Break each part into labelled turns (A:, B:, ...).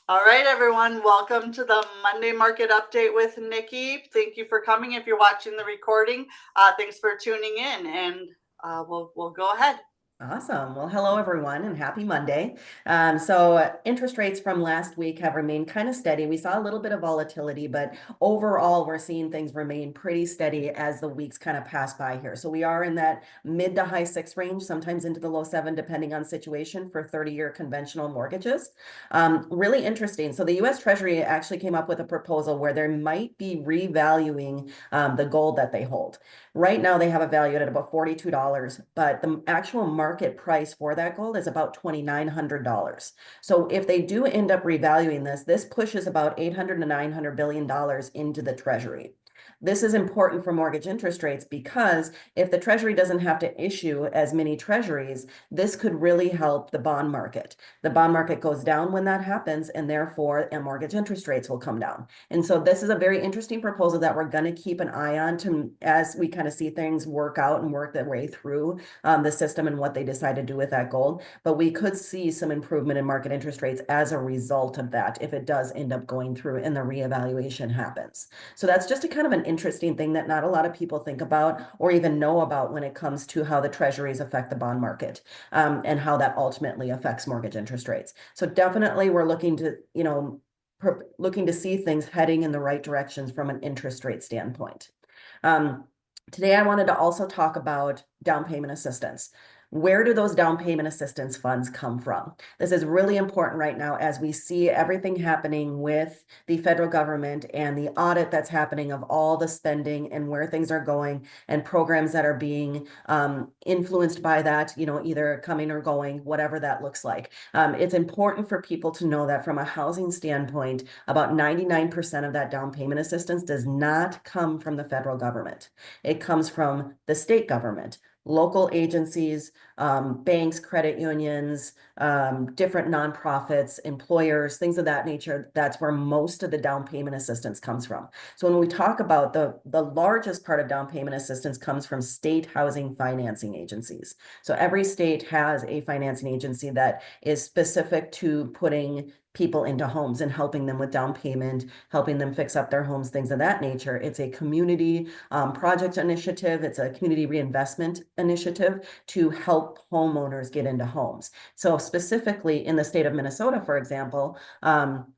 A: All right, everyone, welcome to the Monday Market Update with Nikki. Thank you for coming. If you're watching the recording, thanks for tuning in, and we'll go ahead.
B: Awesome. Well, hello everyone and happy Monday. Interest rates from last week have remained kind of steady. We saw a little bit of volatility, but overall we're seeing things remain pretty steady as the weeks kind of pass by here. So we are in that mid to high six range, sometimes into the low seven, depending on situation for 30-year conventional mortgages. Really interesting. So the US Treasury actually came up with a proposal where there might be revaluing the gold that they hold. Right now, they have it valued at about $42, but the actual market price for that gold is about $2,900. So if they do end up revaluing this pushes about 800 to 900 billion dollars into the treasury. This is important for mortgage interest rates because if the treasury doesn't have to issue as many treasuries, this could really help the bond market. The bond market goes down when that happens, and therefore, mortgage interest rates will come down. And so this is a very interesting proposal that we're going to keep an eye on to as we kind of see things work out and work their way through the system and what they decide to do with that gold. But we could see some improvement in market interest rates as a result of that if it does end up going through and the reevaluation happens. So that's just a kind of an interesting thing that not a lot of people think about or even know about when it comes to how the treasuries affect the bond market, and how that ultimately affects mortgage interest rates. So definitely we're looking to, looking to see things heading in the right directions from an interest rate standpoint. Um, Today, I wanted to also talk about down payment assistance. Where do those down payment assistance funds come from? This is really important right now as we see everything happening with the federal government and the audit that's happening of all the spending and where things are going and programs that are being influenced by that, either coming or going, whatever that looks like. It's important for people to know that from a housing standpoint, about 99% of that down payment assistance does not come from the federal government. It comes from the state government, local agencies, banks, credit unions, different nonprofits, employers, things of that nature. That's where most of the down payment assistance comes from. So when we talk about the largest part of down payment assistance comes from state housing financing agencies. So every state has a financing agency that is specific to putting people into homes and helping them with down payment, helping them fix up their homes, things of that nature. It's a community project initiative. It's a community reinvestment initiative to help homeowners get into homes. So specifically in the state of Minnesota, for example,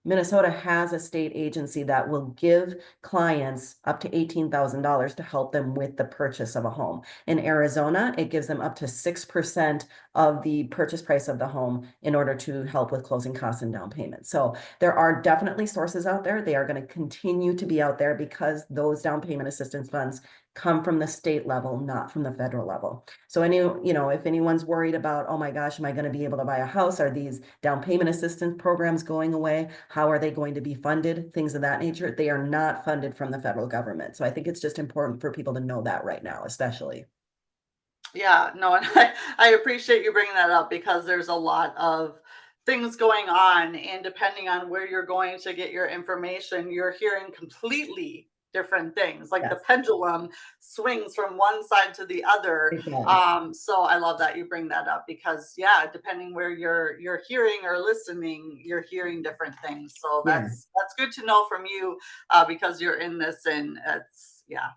B: Minnesota has a state agency that will give clients up to $18,000 to help them with the purchase of a home. In Arizona, it gives them up to 6% of the purchase price of the home in order to help with closing costs and down payment. So there are definitely sources out there. They are going to continue to be out there because those down payment assistance funds come from the state level, not from the federal level. So if anyone's worried about, oh my gosh, am I going to be able to buy a house? Are these down payment assistance programs going away? How are they going to be funded? Things of that nature. They are not funded from the federal government. So I think it's just important for people to know that right now, especially.
A: Yeah, no, and I appreciate you bringing that up because there's a lot of things going on, and depending on where you're going to get your information, you're hearing completely different things. Like the
B: Yes,
A: pendulum swings from one side to the other.
B: it does.
A: So I love that you bring that up because yeah, depending where you're hearing or listening, you're hearing different things. So
B: Yeah.
A: that's good to know from you because you're in this, and it's yeah.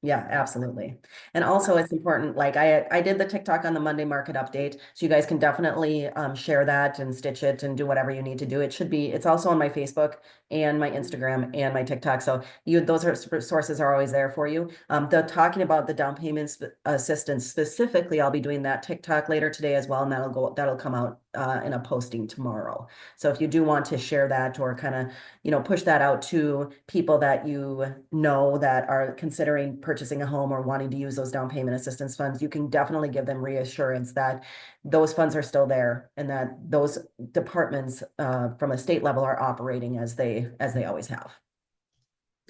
B: Yeah, absolutely. And also it's important, like I did the TikTok on the Monday market update, so you guys can definitely share that and stitch it and do whatever you need to do. It's also on my Facebook and my Instagram and my TikTok. So those sources are always there for you. The talking about the down payments assistance specifically, I'll be doing that TikTok later today as well, and that'll come out in a posting tomorrow. So if you do want to share that or kind of push that out to people that you know that are considering purchasing a home or wanting to use those down payment assistance funds, you can definitely give them reassurance that those funds are still there and that those departments from a state level are operating as they always have.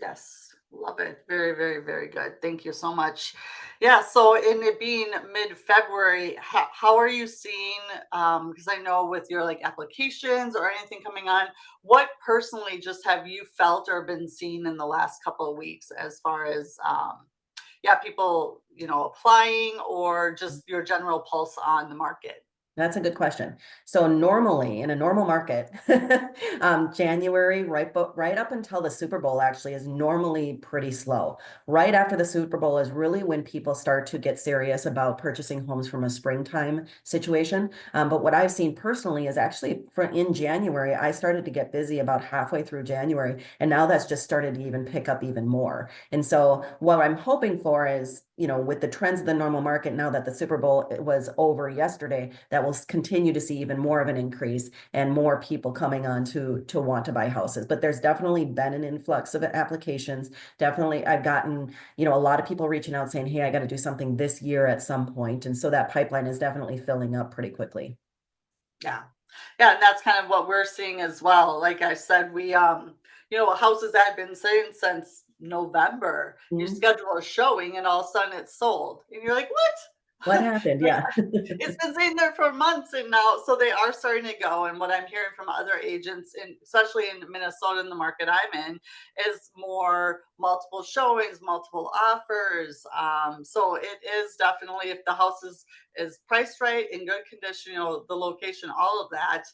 A: Yes, love it. Very, very, very good. Thank you so much. Yeah, so in it being mid-February, how are you seeing, because I know with your like applications or anything coming on, what personally just have you felt or been seeing in the last couple of weeks as far as yeah, people, applying or just your general pulse on the market?
B: That's a good question. So normally in a normal market, January, right up until the Super Bowl actually is normally pretty slow. Right after the Super Bowl is really when people start to get serious about purchasing homes from a springtime situation. But what I've seen personally is actually in January, I started to get busy about halfway through January, and now that's just started to even pick up even more. And so what I'm hoping for is, with the trends of the normal market, now that the Super Bowl was over yesterday, that will continue to see even more of an increase and more people coming on to want to buy houses. But there's definitely been an influx of applications. Definitely, I've gotten, a lot of people reaching out saying, hey, I got to do something this year at some point. And so that pipeline is definitely filling up pretty quickly.
A: Yeah. Yeah, and that's kind of what we're seeing as well. Like I said, houses that have been sitting since November, you
B: Mhm.
A: schedule a showing and all of a sudden it's sold. And you're like,
B: What
A: what?
B: happened?
A: Like,
B: Yeah.
A: it's been sitting there for months and now, so they are starting to go. And what I'm hearing from other agents, especially in Minnesota, in the market I'm in, is more multiple showings, multiple offers. So it is definitely, if the house is priced right, in good condition, the location, all of that,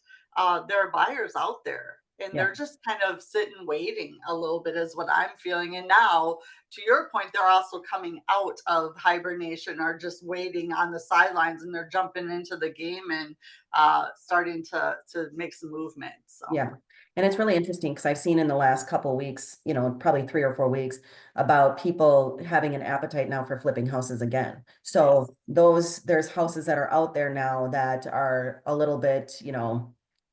A: there are buyers out there. And
B: Yeah.
A: they're just kind of sitting waiting a little bit, is what I'm feeling. And now, to your point, they're also coming out of hibernation or just waiting on the sidelines, and they're jumping into the game and starting to make some movement. So
B: Yeah. And it's really interesting because I've seen in the last couple weeks, probably 3 or 4 weeks, about people having an appetite now for flipping houses again.
A: yes,
B: So there's houses that are out there now that are a little bit,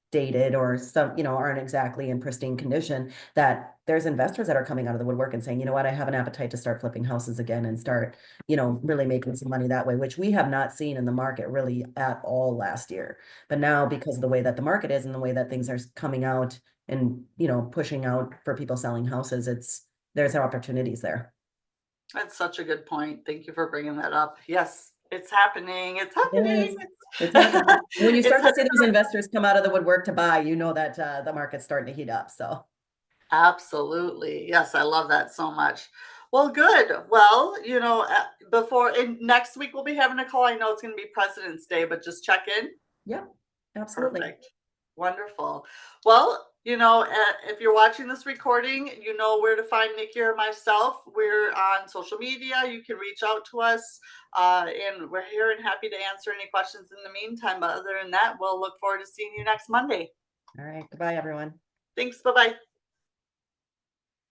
B: dated or some, aren't exactly in pristine condition, that there's investors that are coming out of the woodwork and saying, you know what, I have an appetite to start flipping houses again and start, really making some money that way, which we have not seen in the market really at all last year. But now, because of the way that the market is and the way that things are coming out and, pushing out for people selling houses, there's opportunities there.
A: that's such a good point. Thank you for bringing that up. Yes, it's happening. It's happening.
B: Yes, it's happening. When you
A: It's
B: start to
A: headed
B: see
A: in
B: those investors come out of the woodwork to buy, you know that the market's starting to heat up. So.
A: Absolutely. Yes, I love that so much. Well, good. Well, before in next week we'll be having a call. I know it's going to be President's Day, but just check in.
B: Yeah, absolutely.
A: Perfect. Wonderful. Well, if you're watching this recording, you know where to find Nikki or myself. We're on social media. You can reach out to us, and we're here and happy to answer any questions in the meantime. But other than that, we'll look forward to seeing you next Monday.
B: All right. Goodbye, everyone.
A: Thanks. Bye bye.